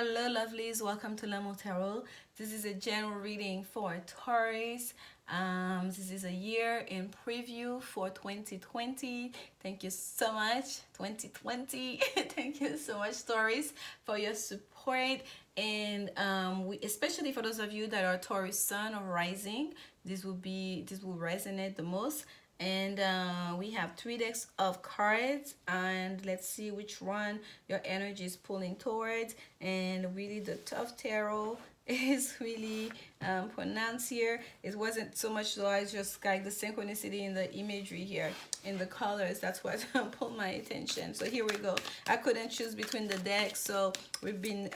Hello, lovelies. Welcome to Lanmoutarot. This is a general reading for Taurus. This is a year in preview for 2020. Thank you so much, 2020. Thank you so much, Taurus, for your support. And especially for those of you that are Taurus Sun or Rising, this will resonate the most. And we have 3 decks of cards, and let's see which one your energy is pulling towards. And really the tough tarot is really pronounced here. It wasn't so much though, I just like the synchronicity in the imagery here, in the colors. That's what pulled my attention. So here we go. I couldn't choose between the decks, so I've been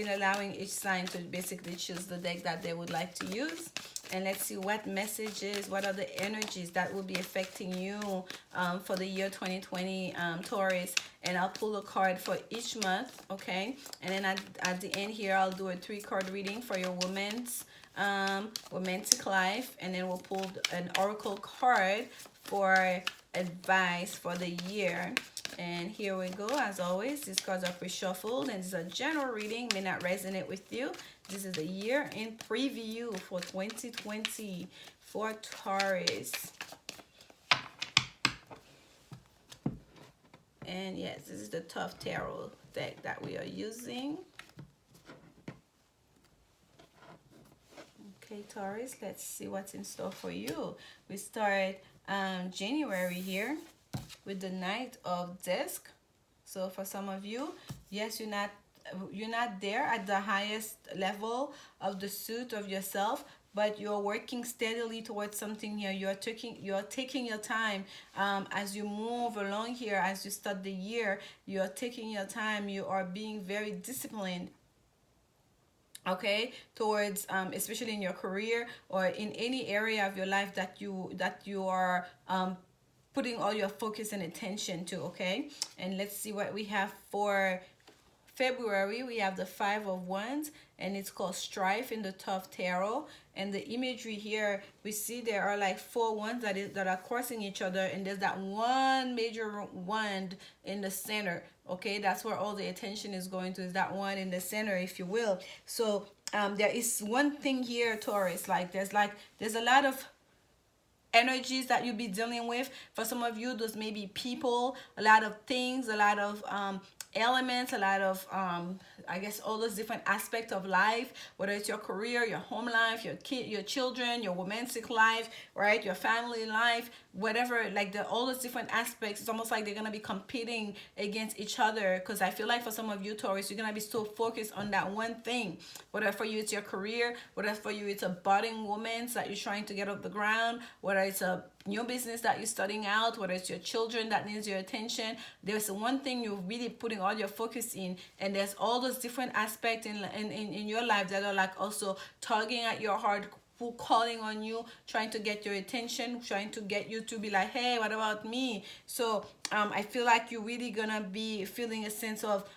allowing each sign to basically choose the deck that they would like to use. And let's see what messages, what are the energies that will be affecting you for the year 2020, Taurus. And I'll pull a card for each month, okay? And then at the end here, I'll do a 3-card reading for your woman's romantic life. And then we'll pull an oracle card for advice for the year. And here we go. As always, these cards are pre-shuffled, and this is a general reading, may not resonate with you. This is a year in preview for 2020 for Taurus. And yes, this is the tough tarot deck that we are using. Okay, Taurus, let's see what's in store for you. We start January here with the Knight of Disc. So for some of you, yes, you're not there at the highest level of the suit of yourself, but you're working steadily towards something here. You're taking your time as you move along here, as you start the year. You're taking your time. You are being very disciplined, okay, towards especially in your career or in any area of your life that you are putting all your focus and attention to, okay? And let's see what we have for February. We have the 5 of Wands, and it's called Strife in the Tough Tarot. And the imagery here, we see there are like 4 wands that are crossing each other, and there's that one major wand in the center, okay? That's where all the attention is going to, is that one in the center, if you will. So there is one thing here, Taurus, like there's a lot of energies that you'll be dealing with. For some of you, those may be people, a lot of things, a lot of elements, a lot of I guess all those different aspects of life, whether it's your career, your home life, your children, your romantic life, right, your family life, whatever, like all those different aspects. It's almost like they're gonna be competing against each other, because I feel like for some of you, Taurus, you're gonna be so focused on that one thing. Whether for you it's your career, whether for you it's a budding woman that you're trying to get off the ground, whether it's a new business that you're starting out, whether it's your children that needs your attention. There's one thing you're really putting all your focus in, and there's all those different aspects in your life that are like also tugging at your heart, calling on you, trying to get your attention, trying to get you to be like, hey, what about me? So I feel like you're really gonna be feeling a sense of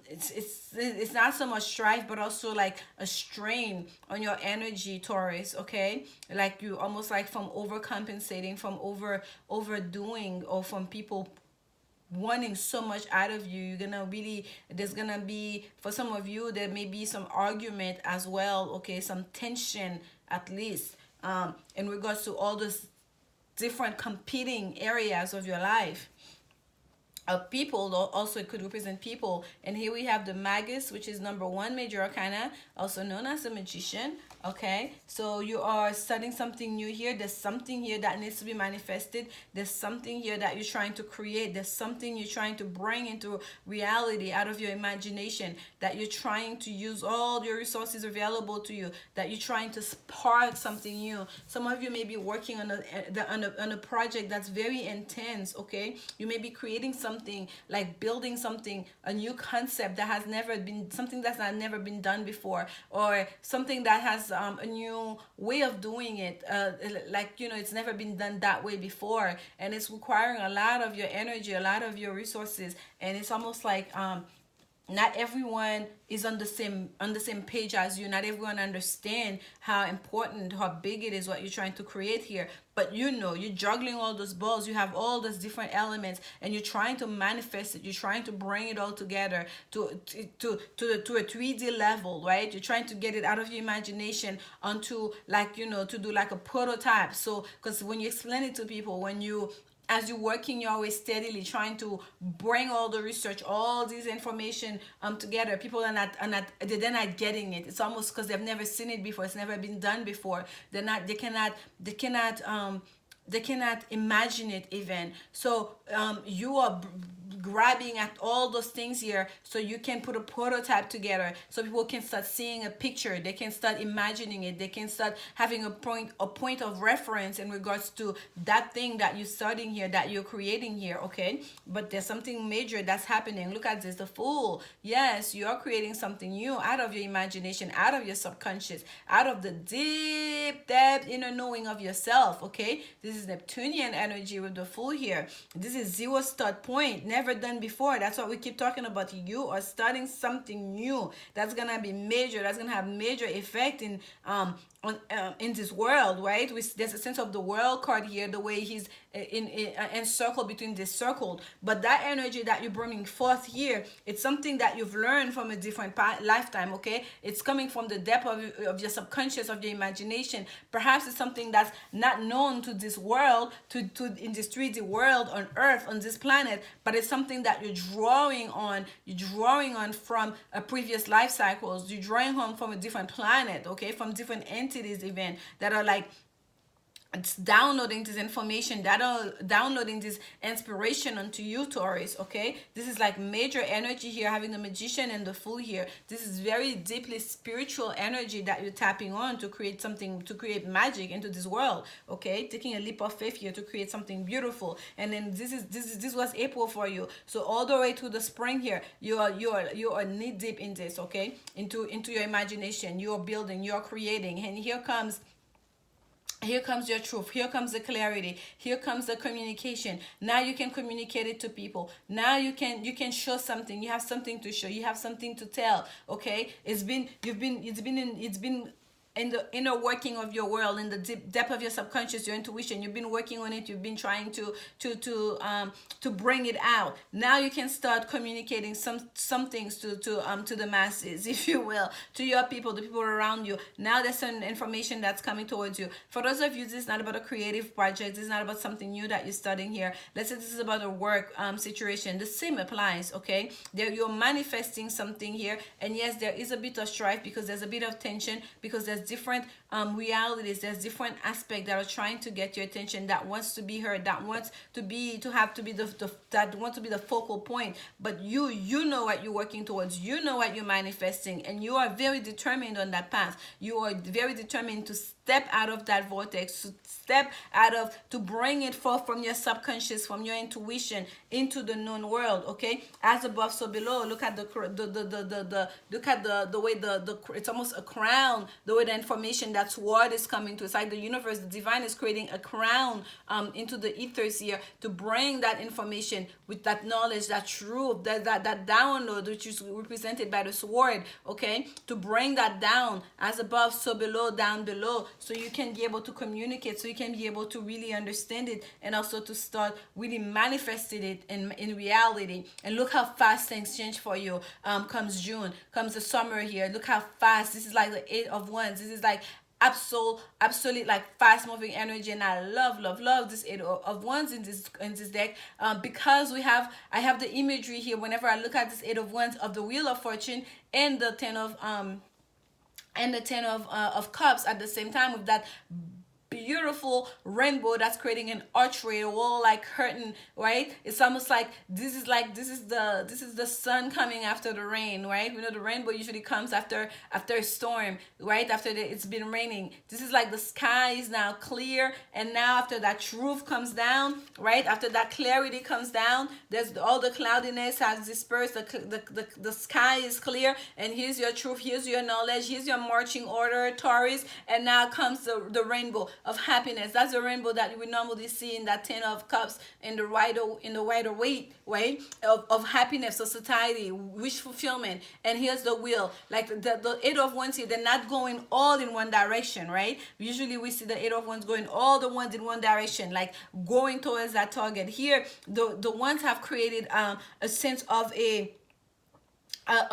it's not so much strife, but also like a strain on your energy, Taurus, okay? Like you almost like from overcompensating, from overdoing, or from people wanting so much out of you. You're gonna really, there's gonna be, for some of you, there may be some argument as well, okay? Some tension at least in regards to all those different competing areas of your life. People, also it could represent people. And here we have the Magus, which is number 1 major arcana, also known as the Magician, okay? So you are studying something new here. There's something here that needs to be manifested. There's something here that you're trying to create. There's something you're trying to bring into reality out of your imagination, that you're trying to use all your resources available to you, that you're trying to spark something new. Some of you may be working on a project that's very intense, okay? You may be creating something, like building something, a new concept that has never been, something that's not never been done before, or something that has a new way of doing it, like, you know, it's never been done that way before, and it's requiring a lot of your energy, a lot of your resources. And it's almost like not everyone is on the same page as you. Not everyone understand how important, how big it is what you're trying to create here. But you know, you're juggling all those balls, you have all those different elements, and you're trying to manifest it, you're trying to bring it all together to a 3D level, right? You're trying to get it out of your imagination onto, like, you know, to do like a prototype. So because when you explain it to people, when you, as you're working your way steadily trying to bring all the research, all these information together, people they're not getting it. It's almost because they've never seen it before, it's never been done before. They cannot imagine it even. So you are grabbing at all those things here so you can put a prototype together, so people can start seeing a picture, they can start imagining it, they can start having a point of reference in regards to that thing that you're starting here, that you're creating here. Okay, but there's something major that's happening. Look at this, the Fool. Yes, you are creating something new out of your imagination, out of your subconscious, out of the deep depth inner knowing of yourself. Okay, this is Neptunian energy with the Fool here. This is zero start point, never done before. That's what we keep talking about. You are starting something new that's gonna be major, that's gonna have major effect in this world, right? There's a sense of the world card here, the way he's encircled between this circle. But that energy that you're bringing forth here, it's something that you've learned from a different lifetime. Okay, it's coming from the depth of your subconscious, of your imagination. Perhaps it's something that's not known to this world, to in this 3D world on Earth, on this planet, but it's something that you're drawing on from a previous life cycles. You're drawing on from a different planet, okay, from different entities even, that are like, it's downloading this information, that are downloading this inspiration onto you, Taurus. Okay, this is like major energy here, having the Magician and the Fool here. This is very deeply spiritual energy that you're tapping on to create something, to create magic into this world. Okay, taking a leap of faith here to create something beautiful. And then this was April for you, so all the way to the spring here, you are knee deep in this. Okay, into your imagination, you are building, you are creating. And here comes your truth, here comes the clarity, here comes the communication. Now you can communicate it to people. Now you can show something, you have something to show, you have something to tell. Okay, it's been in the inner working of your world, in the deep depth of your subconscious, your intuition. You've been working on it, you've been trying to bring it out. Now you can start communicating some things to the masses, if you will, to your people, the people around you. Now there's some information that's coming towards you. For those of you, this is not about a creative project, this is not about something new that you're studying here. Let's say this is about a work situation. The same applies. Okay, there you're manifesting something here, and yes, there is a bit of strife because there's a bit of tension, because there's different realities, there's different aspects that are trying to get your attention, that wants to be heard, that wants to be the focal point. But you know what you're working towards, you know what you're manifesting, and you are very determined on that path. You are very determined to step out of that vortex, to step out of, to bring it forth from your subconscious, from your intuition into the known world. Okay, as above so below. Look at the way it's almost a crown, the way the information, that's what is coming to. It's like the universe, the divine is creating a crown into the ethers here to bring that information with that knowledge, that truth, that download, which is represented by the sword. Okay, to bring that down, as above so below, down below, so you can be able to communicate, so you can be able to really understand it, and also to start really manifesting it in reality. And look how fast things change for you. Comes June, comes the summer here. Look how fast. This is like the 8 of Wands. This is like absolute like fast moving energy, and I love this 8 of Wands in this deck, because I have the imagery here whenever I look at this 8 of Wands of the Wheel of Fortune and the 10 of Cups at the same time, with that beautiful rainbow that's creating an archway, a wall like curtain, right? It's almost like this is the sun coming after the rain, right? We know the rainbow usually comes after a storm, right? After it's been raining. This is like the sky is now clear, and now after that truth comes down, right? After that clarity comes down, there's all the cloudiness has dispersed, the sky is clear, and here's your truth, here's your knowledge, here's your marching order, Taurus, and now comes the rainbow of happiness. That's the rainbow that we normally see in that 10 of cups in the wider way of happiness, of satiety, wish fulfillment. And here's the wheel, like the 8 of wands here, they're not going all in one direction, right? Usually we see the 8 of wands going all the ones in one direction, like going towards that target. Here the ones have created a sense of a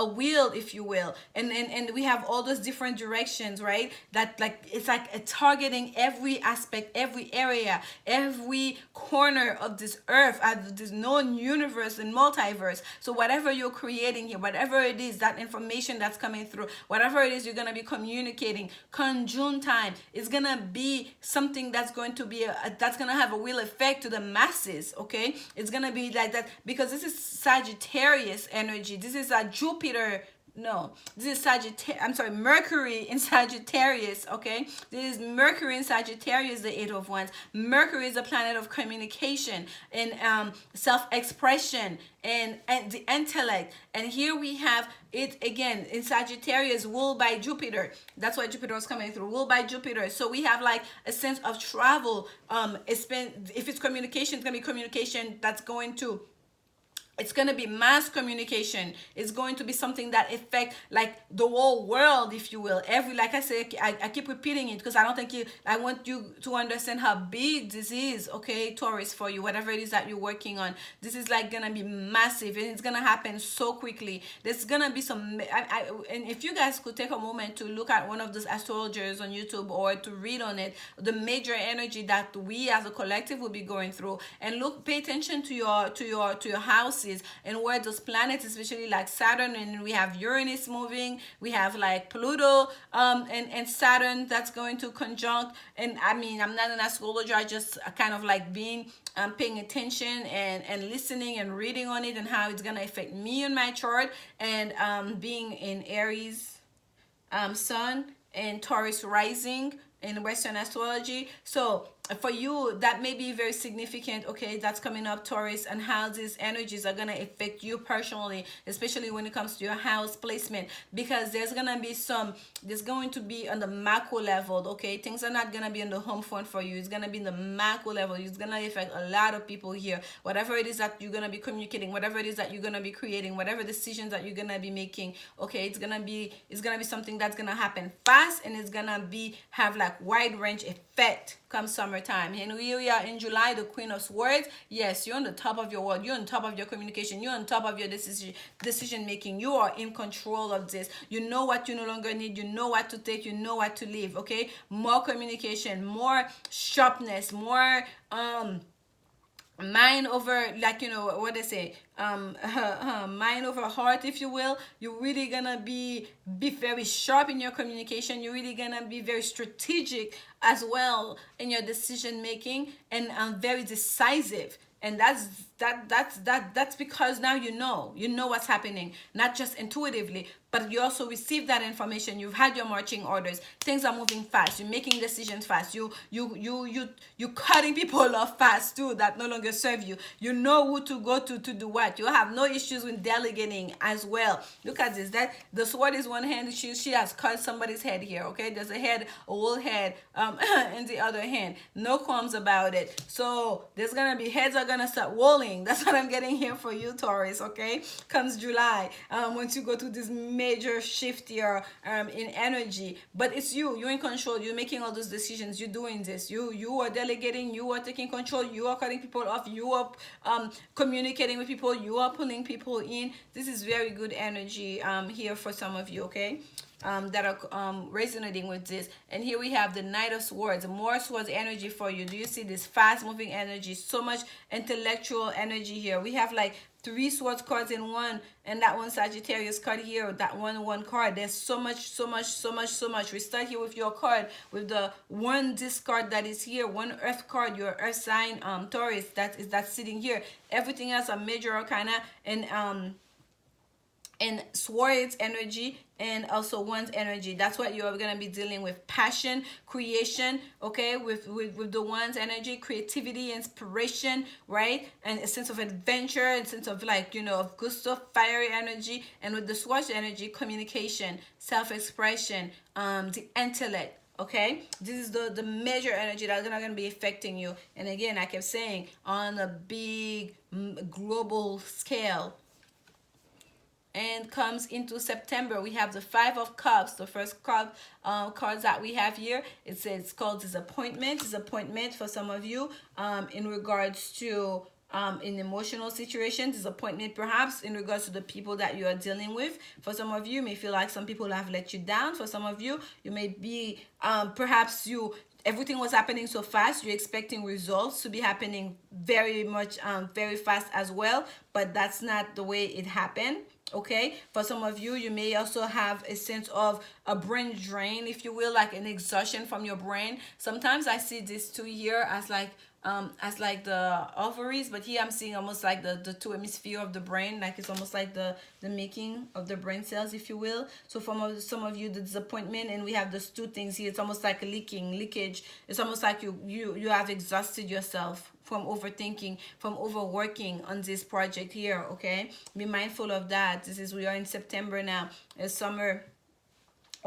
wheel, if you will, and we have all those different directions, right? That, like, it's like a targeting every aspect, every area, every corner of this earth, this known universe and multiverse. So whatever you're creating here, whatever it is, that information that's coming through, whatever it is you're going to be communicating, conjunct time is going to be something that's going to be that's going to have a wheel effect to the masses. Okay, it's going to be like that, because this is Sagittarius energy. This is a Jupiter, no, this is Sagittarius, I'm sorry, Mercury in Sagittarius. Okay, this is Mercury in Sagittarius, the 8 of wands. Mercury is a planet of communication and self-expression and the intellect. And here we have it again in Sagittarius, ruled by Jupiter. That's why Jupiter was coming through, ruled by Jupiter. So we have like a sense of travel. If it's communication, it's gonna be communication that's going to, it's going to be mass communication. It's going to be something that affect like the whole world, if you will. Like I say, I keep repeating it because I don't think I want you to understand how big this is, okay, Taurus, for you, whatever it is that you're working on. This is like going to be massive, and it's going to happen so quickly. There's going to be some, and if you guys could take a moment to look at one of those astrologers on YouTube or to read on it, the major energy that we as a collective will be going through, and pay attention to your house and where those planets, especially like Saturn, and we have Uranus moving, we have like Pluto and Saturn that's going to conjunct. And I mean, I'm not an astrologer, I just kind of like being paying attention and listening and reading on it and how it's gonna affect me in my chart. And being in Aries Sun and Taurus rising in Western astrology. So for you, that may be very significant, okay, that's coming up, Taurus, and how these energies are going to affect you personally, especially when it comes to your house placement, because there's going to be on the macro level, okay? Things are not going to be on the home front for you. It's going to be in the macro level. It's going to affect a lot of people here. Whatever it is that you're going to be communicating, whatever it is that you're going to be creating, whatever decisions that you're going to be making, okay, it's going to be something that's going to happen fast, and it's going to have like wide range effect come summertime. And we are in July, the Queen of Swords. Yes, you're on the top of your world. You're on top of your communication. You're on top of your decision making. You are in control of this. You know what you no longer need. You know what to take. You know what to leave. Okay, more communication, more sharpness, more mind over, like, you know what they say, mind over heart, if you will. You're really gonna be very sharp in your communication. You're really gonna be very strategic as well in your decision making, and very decisive. And that's because now you know what's happening, not just intuitively, but you also receive that information. You've had your marching orders. Things are moving fast. You're making decisions fast. You cutting people off fast too that no longer serve you. You know who to go to do what. You have no issues with delegating as well. Look at this. That the sword is one hand. She has cut somebody's head here. Okay, there's a whole head in the other hand. No qualms about it. So there's gonna be heads are gonna start rolling. That's what I'm getting here for you, Taurus. Okay, comes July, once you go to this major shift here in energy, but it's you're in control. You're making all those decisions. You're doing this. You are delegating. You are taking control. You are cutting people off. You are communicating with people. You are pulling people in. This is very good energy here for some of you, okay, that are resonating with this. And here we have the Knight of Swords, more swords energy for you. Do you see this fast moving energy? So much intellectual energy here. We have like 3 swords cards in one, and that one Sagittarius card here, that one card. There's so much. We start here with your card, with the one discard that is here, one earth card, your earth sign, Taurus, that's sitting here. Everything else are major arcana and swords energy, and also one's energy. That's what you're going to be dealing with. Passion, creation, okay, with the one's energy, creativity, inspiration, right? And a sense of adventure, a sense of, like, you know, of good stuff, fiery energy. And with the swords energy, communication, self-expression, the intellect, Okay, this is the major energy that's not going to be affecting you. And again, I kept saying, on a big global scale. And comes into September, we have the Five of Cups. The first cards that we have here, it's called disappointment. Disappointment for some of you, in regards to in emotional situations. Disappointment perhaps in regards to the people that you are dealing with. For some of you, you may feel like some people have let you down. For some of you, you may be perhaps everything was happening so fast, you're expecting results to be happening very much very fast as well, but that's not the way it happened. Okay, for some of you, you may also have a sense of a brain drain, if you will, like an exhaustion from your brain. Sometimes I see this too here as like the ovaries, but here I'm seeing almost like the two hemisphere of the brain, like it's almost like the making of the brain cells, if you will. So for some of you, the disappointment, and we have those two things here. It's almost like a leakage. It's almost like you have exhausted yourself from overthinking, from overworking on this project here. Okay, be mindful of that. We are in September now. It's summer.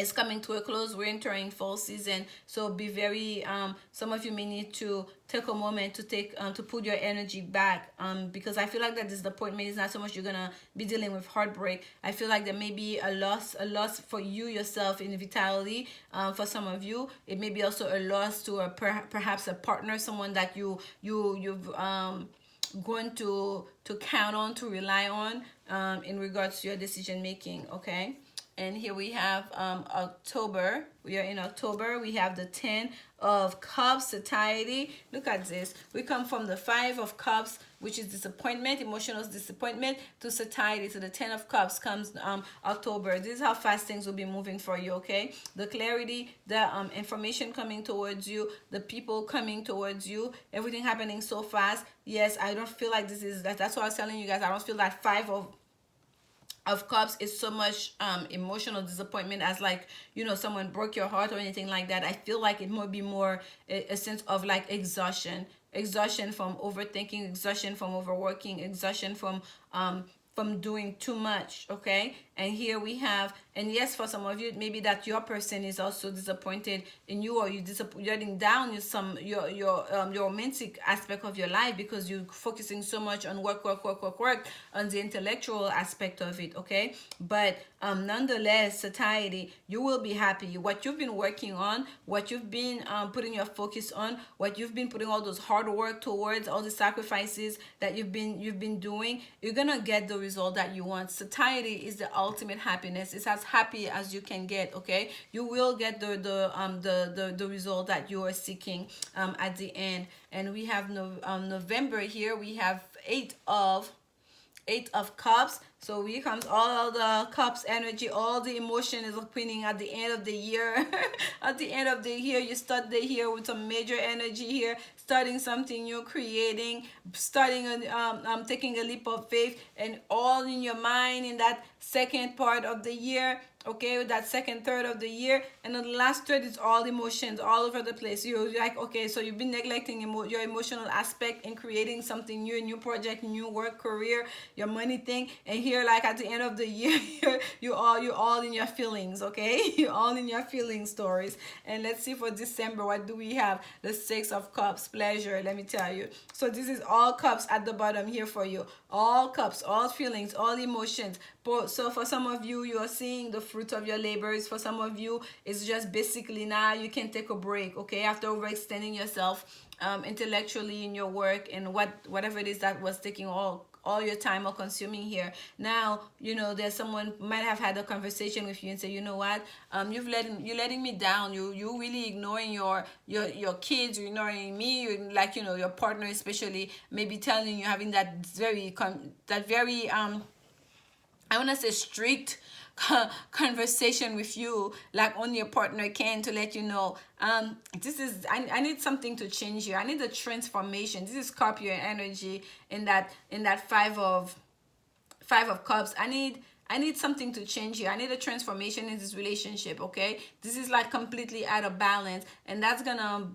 It's coming to a close. We're entering fall season, so be very some of you may need to take a moment to to put your energy back, because I feel like that disappointment is not so much you're gonna be dealing with heartbreak. I feel like there may be a loss for you yourself in vitality. For some of you, it may be also a loss to perhaps a partner, someone that you've going to count on, to rely on, in regards to your decision making. Okay. And here we have October. We are in October. We have the 10 of Cups, satiety. Look at this. We come from the 5 of Cups, which is disappointment, emotional disappointment, to satiety. So the 10 of Cups comes October. This is how fast things will be moving for you, okay? The clarity, the information coming towards you, the people coming towards you, everything happening so fast. Yes, I don't feel like that's what I was telling you guys. I don't feel that 5 of Cups is so much emotional disappointment as like, someone broke your heart or anything like that. I feel like it might be more a sense of like exhaustion from overthinking, exhaustion from overworking, exhaustion from doing too much. Okay. And here we have, and yes, for some of you, maybe that your person is also disappointed in you, or you're letting down your romantic aspect of your life because you're focusing so much on work on the intellectual aspect of it. Okay. But nonetheless, satiety, you will be happy. What you've been working on, what you've been putting your focus on, what you've been putting all those hard work towards, all the sacrifices that you've been doing, you're gonna get the result that you want. Satiety is the ultimate happiness. It's as happy as you can get. Okay, you will get the result that you are seeking at the end. And we have November here. We have eight of Cups. So here comes all the Cups energy, all the emotion is opening at the end of the year. At the end of the year, you start the year with some major energy here, starting something new, creating, starting taking a leap of faith, and all in your mind in that second part of the year. Okay, with that second third of the year, and then the last third is all emotions all over the place. You're like, okay, so you've been neglecting your emotional aspect in creating something new, a new project, new work, career, your money thing, and here, like at the end of the year, you're all in your feelings. Okay, you're all in your feeling stories. And let's see for December, what do we have? The 6 of Cups, pleasure. Let me tell you. So this is all cups at the bottom here for you. All cups, all feelings, all emotions. So for some of you, you are seeing the fruit of your labors. For some of you, it's just basically now you can take a break, okay, after overextending yourself intellectually in your work and whatever it is that was taking all your time or consuming here. Now, there's someone might have had a conversation with you and say, you know what, you're letting me down. You really ignoring your kids, you're ignoring me, your partner especially, maybe telling you, having that very I want to say strict conversation with you, like only a partner can, to let you know, I need something to change here. I need a transformation. This is Scorpio energy in that 5 of Cups. I need something to change here. I need a transformation in this relationship. Okay, this is like completely out of balance, and that's gonna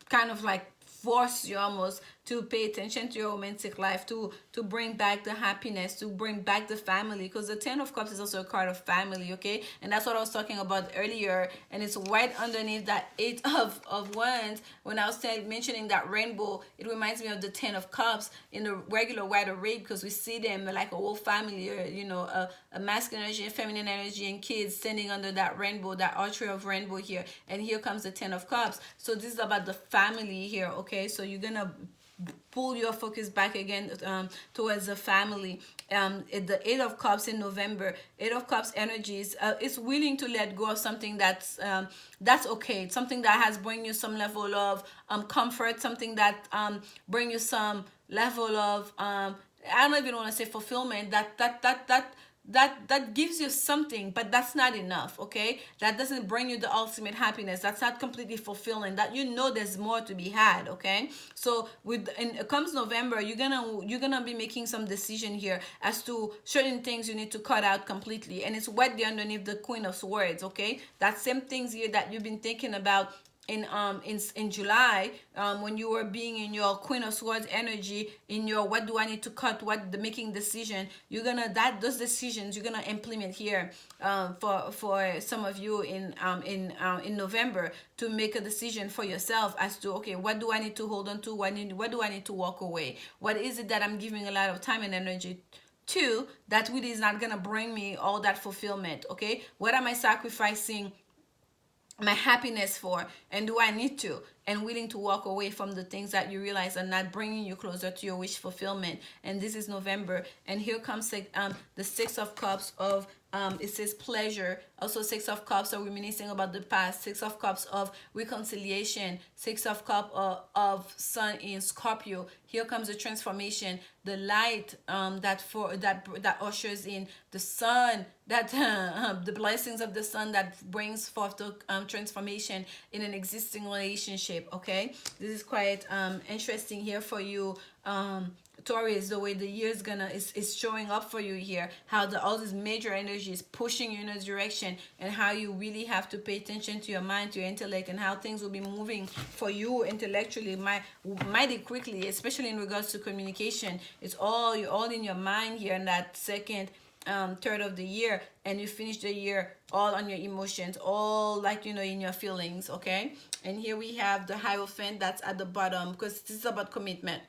kind of like force you almost to pay attention to your romantic life, to bring back the happiness, to bring back the family, because the Ten of Cups is also a card of family, okay? And that's what I was talking about earlier, and it's right underneath that Eight of Wands. When I was mentioning that rainbow, it reminds me of the Ten of Cups in the regular Rider Waite, because we see them like a whole family, or a masculine energy and feminine energy and kids standing under that rainbow, that archery of rainbow here. And here comes the Ten of Cups. So this is about the family here, okay? So you're gonna pull your focus back again towards the family. The Eight of Cups in November, Eight of Cups energies is willing to let go of something that's okay, something that has bring you some level of comfort, something that bring you some level of I don't even want to say fulfillment, that gives you something, but that's not enough, okay? That doesn't bring you the ultimate happiness. That's not completely fulfilling. That there's more to be had, okay? So when it comes November, you're gonna be making some decision here as to certain things you need to cut out completely, and it's right there underneath the Queen of Swords, okay? That same things here that you've been thinking about in July, when you were being in your Queen of Swords energy, in your what do I need to cut, what the making decision, those decisions you're gonna implement here for some of you in November, to make a decision for yourself as to, okay, what do I need to hold on to, what do I need to walk away, what is it that I'm giving a lot of time and energy to that really is not gonna bring me all that fulfillment, okay? What am I sacrificing my happiness for, and do I need to, and willing to walk away from the things that you realize are not bringing you closer to your wish fulfillment. And this is November, and here comes the Six of Cups of it says pleasure. Also Six of Cups are reminiscing about the past. Six of Cups of reconciliation. Six of Cups of Sun in Scorpio. Here comes the transformation, the light that ushers in the sun, that the blessings of the sun that brings forth the transformation in an existing relationship, okay? This is quite interesting here for you, Taurus, the way the year is showing up for you here, how all this major energy is pushing you in a direction, and how you really have to pay attention to your mind, to your intellect, and how things will be moving for you intellectually mighty quickly, especially in regards to communication. You're all in your mind here in that second third of the year, and you finish the year all on your emotions, all in your feelings, okay? And here we have the Hierophant that's at the bottom, because this is about commitment.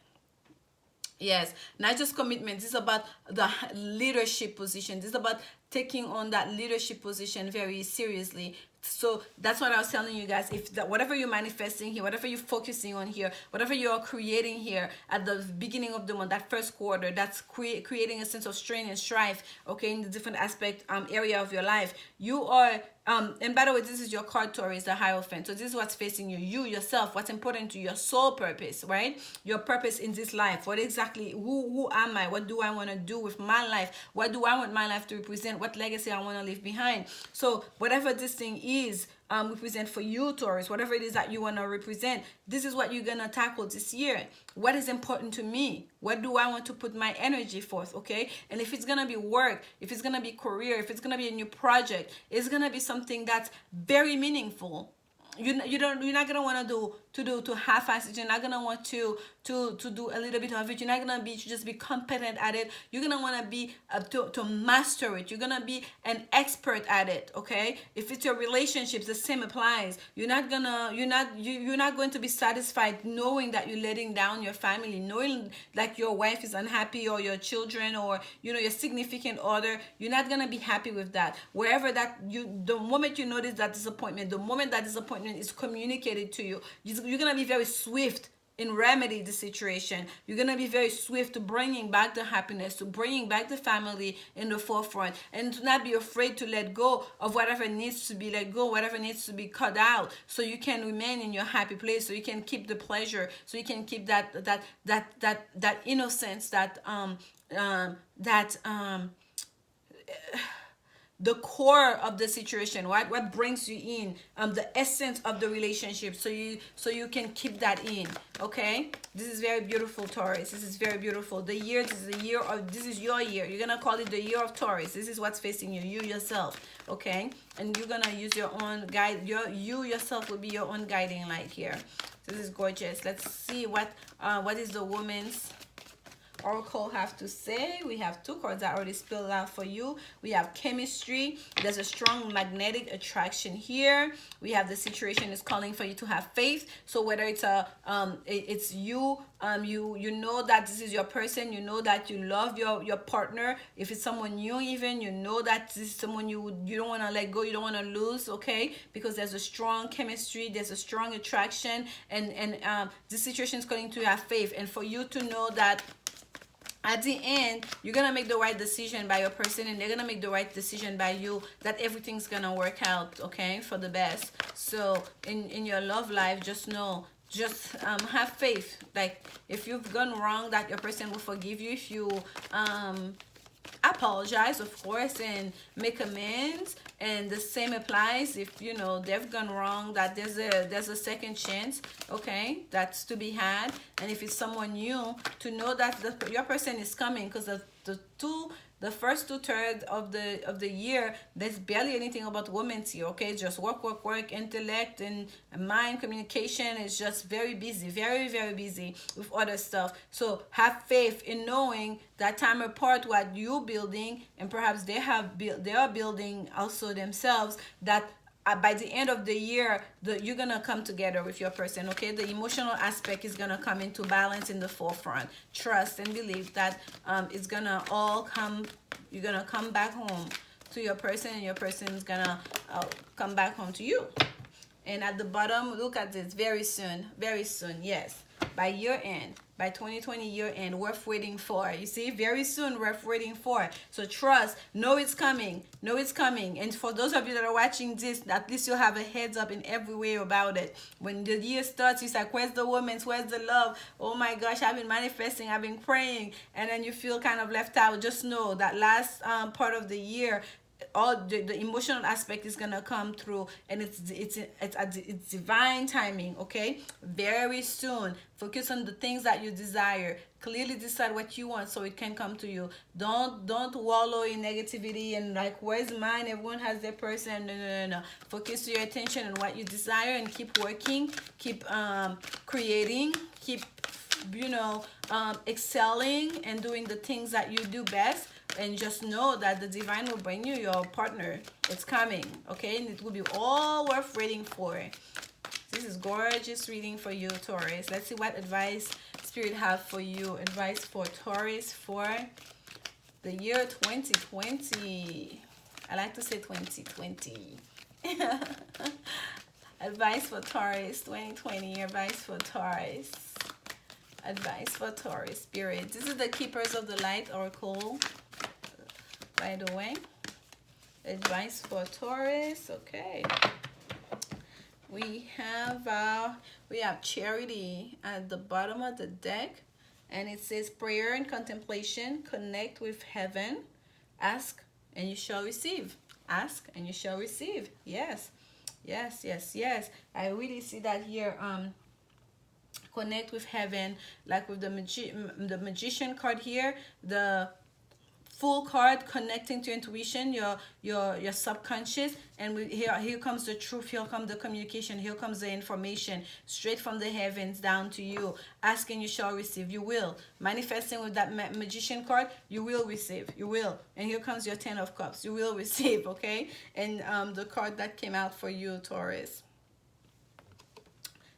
Yes, not just commitment. This is about the leadership position. This is about taking on that leadership position very seriously. So that's what I was telling you guys. If whatever you're manifesting here, whatever you're focusing on here, whatever you're creating here at the beginning of the month, that first quarter, that's creating a sense of strain and strife, okay, in the different aspect area of your life. You are and by the way, this is your card, Taurus, the Hierophant. So this is what's facing you yourself, what's important to your soul purpose, right? Your purpose in this life. What exactly, who am I? What do I want to do with my life? What do I want my life to represent? What legacy I want to leave behind? So whatever this thing is, represent for you, Taurus, whatever it is that you want to represent, this is what you're going to tackle this year. What is important to me? What do I want to put my energy forth, okay? And if it's going to be work, if it's going to be career, if it's going to be a new project, it's going to be something that's very meaningful. You're not gonna want to half-ass it. You're not gonna want to do a little bit of it. You're not gonna just be competent at it. You're gonna want to be to master it. You're gonna be an expert at it. Okay. If it's your relationships, the same applies. You're not going to be satisfied knowing that you're letting down your family, knowing like your wife is unhappy, or your children, or your significant other. You're not gonna be happy with that. Wherever the moment you notice that disappointment, the moment that disappointment is communicated to you, you're gonna be very swift in remedy the situation. You're gonna be very swift to bringing back the happiness, to bringing back the family in the forefront, and to not be afraid to let go of whatever needs to be let go, whatever needs to be cut out, so you can remain in your happy place, so you can keep the pleasure, so you can keep that innocence, the core of the situation, right? What brings you in, the essence of the relationship, so you can keep that in, okay? This is very beautiful, Taurus. This is very beautiful. This is your year. You're gonna call it the year of Taurus. This is what's facing you yourself, okay? And you're gonna use your own guide. You yourself will be your own guiding light here. This is gorgeous. Let's see what is the woman's oracle have to say. We have two cards that already spelled out for you. We have chemistry. There's a strong magnetic attraction here. We have the situation is calling for you to have faith. So whether it's it's you, you know that this is your person, you know that you love your partner. If it's someone new, even, you know that this is someone you don't want to let go, you don't want to lose, okay? Because there's a strong chemistry, there's a strong attraction, and this situation is calling to have faith, and for you to know that at the end, you're gonna make the right decision by your person, and they're gonna make the right decision by you, that everything's gonna work out, okay, for the best. So in your love life, just know, just have faith. Like, if you've gone wrong, that your person will forgive you. If you apologize, of course, and make amends, and the same applies if you know they've gone wrong, that there's a second chance, okay, that's to be had. And if it's someone new, to know that your person is coming, because the first 2/3 of the year, there's barely anything about women here, okay? Just work, intellect and mind, communication is just very busy, very, very busy with other stuff. So have faith in knowing that time apart, what you building, and perhaps they are building also themselves, that by the end of the year, you're gonna come together with your person, okay? The emotional aspect is gonna come into balance in the forefront. Trust and believe that it's gonna all come. You're gonna come back home to your person, and your person is gonna come back home to you. And at the bottom, look at this. Very soon, yes, by year end, by 2020 year end, worth waiting for. You see, very soon, worth waiting for. So trust, know it's coming, and for those of you that are watching this, at least you'll have a heads up in every way about it. When the year starts, you're like, where's the woman, where's the love? Oh my gosh, I've been manifesting, I've been praying, and then you feel kind of left out. Just know that last part of the year, all the emotional aspect is gonna come through, and it's divine timing, okay? Very soon. Focus on the things that you desire. Clearly decide what you want so it can come to you. Don't wallow in negativity and like, where's mine, everyone has their person. No. Focus your attention on what you desire, and keep working, keep creating, keep excelling and doing the things that you do best. And just know that the divine will bring you your partner. It's coming, okay? And it will be all worth waiting for. This is gorgeous reading for you, Taurus. Let's see what advice Spirit have for you. Advice for Taurus for the year 2020. I like to say 2020. Advice for Taurus 2020. Advice for Taurus. Advice for Taurus, Spirit. This is the Keepers of the Light Oracle, by the way. Advice for Taurus. Okay. We have Charity at the bottom of the deck, and it says prayer and contemplation. Connect with heaven. Ask and you shall receive. Ask and you shall receive. Yes. I really see that here. Connect with heaven, like with the magician card here, the full card, connecting to intuition, your subconscious, and here comes the truth, here comes the communication, here comes the information straight from the heavens down to you. Asking, you shall receive. You will. Manifesting with that magician card, you will receive. You will. And here comes your 10 of Cups. You will receive, okay? And the card that came out for you, Taurus,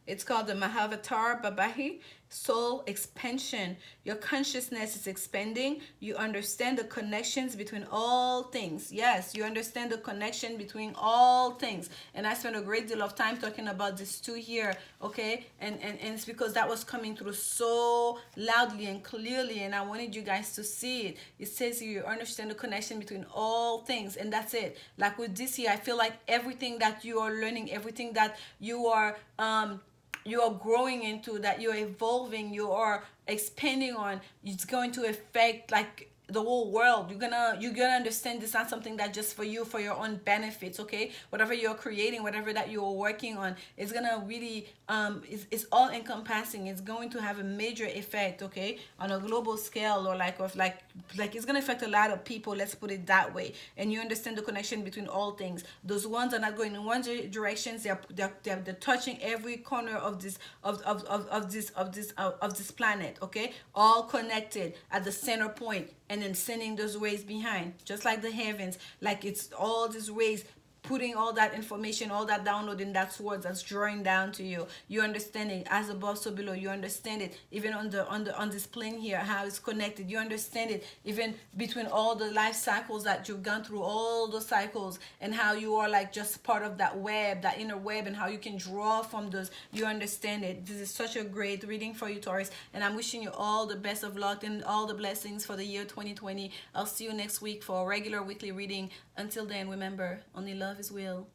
it's called the Mahavatar Babahi, Soul Expansion. Your consciousness is expanding. You understand the connections between all things. Yes, you understand the connection between all things. And I spent a great deal of time talking about this too here, okay? And it's because that was coming through so loudly and clearly, and I wanted you guys to see it. It says you understand the connection between all things, and that's it. Like with this here, I feel like everything that you are learning, everything that you are growing into, that you're evolving, you are expanding on, it's going to affect like the whole world. You're gonna understand this is not something that just for you, for your own benefits. Okay, whatever you're creating, whatever that you're working on, it's gonna really it's all encompassing. It's going to have a major effect, okay, on a global scale, or like of like it's gonna affect a lot of people, let's put it that way. And you understand the connection between all things. Those ones are not going in one direction, they're touching every corner of this of this planet, okay, all connected at the center point, and then sending those rays behind, just like the heavens, like it's all these rays putting all that information, all that downloading, that's words that's drawing down to you. You understand it as above, so below. You understand it even on this plane here, how it's connected. You understand it even between all the life cycles that you've gone through, all the cycles, and how you are like just part of that web, that inner web, and how you can draw from those. You understand it. This is such a great reading for you, Taurus, and I'm wishing you all the best of luck and all the blessings for the year 2020. I'll see you next week for a regular weekly reading. Until then, remember, only love is will.